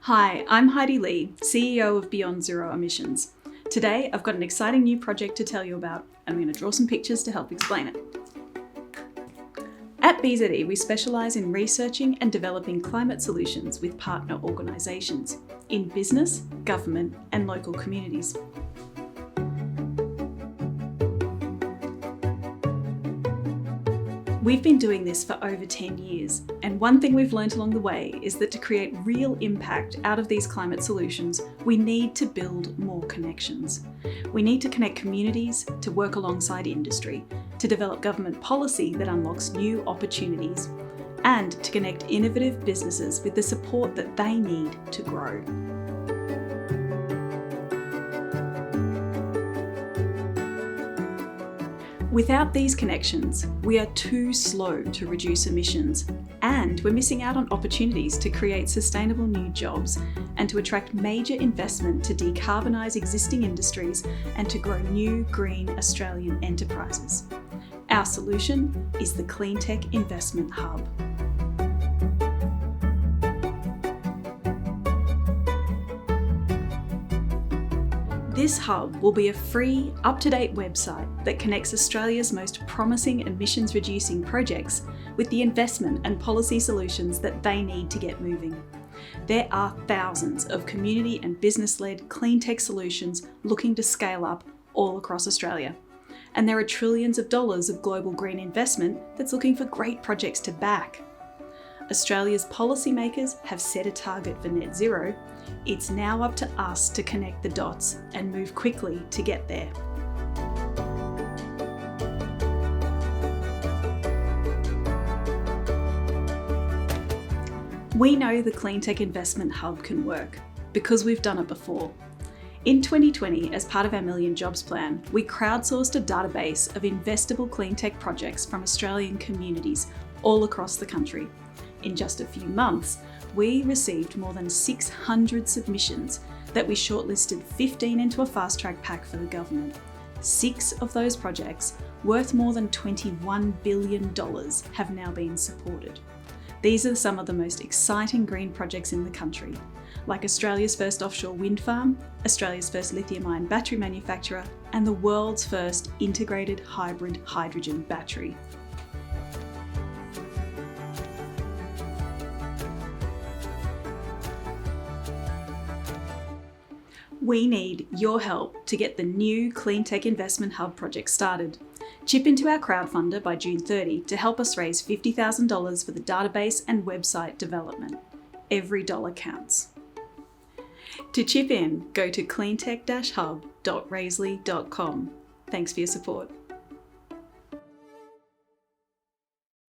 Hi, I'm Heidi Lee, CEO of Beyond Zero Emissions. Today, I've got an exciting new project to tell you about, and I'm going to draw some pictures to help explain it. At BZE, we specialise in researching and developing climate solutions with partner organisations in business, government, and local communities. We've been doing this for over 10 years, and one thing we've learnt along the way is that to create real impact out of these climate solutions, we need to build more connections. We need to connect communities, to work alongside industry, to develop government policy that unlocks new opportunities, and to connect innovative businesses with the support that they need to grow. Without these connections, we are too slow to reduce emissions, and we're missing out on opportunities to create sustainable new jobs and to attract major investment to decarbonise existing industries and to grow new green Australian enterprises. Our solution is the Cleantech Investment Hub. This hub will be a free, up-to-date website that connects Australia's most promising emissions-reducing projects with the investment and policy solutions that they need to get moving. There are thousands of community and business-led clean tech solutions looking to scale up all across Australia. And there are trillions of dollars of global green investment that's looking for great projects to back. Australia's policymakers have set a target for net zero. It's now up to us to connect the dots and move quickly to get there. We know the Cleantech Investment Hub can work because we've done it before. In 2020, as part of our Million Jobs plan, we crowdsourced a database of investable cleantech projects from Australian communities all across the country. In just a few months, we received more than 600 submissions that we shortlisted 15 into a fast-track pack for the government. 6 of those projects, worth more than $21 billion, have now been supported. These are some of the most exciting green projects in the country, like Australia's first offshore wind farm, Australia's first lithium-ion battery manufacturer, and the world's first integrated hybrid hydrogen battery. We need your help to get the new Cleantech Investment Hub project started. Chip into our crowdfunder by June 30 to help us raise $50,000 for the database and website development. Every dollar counts. To chip in, go to cleantech-hub.raisley.com. Thanks for your support.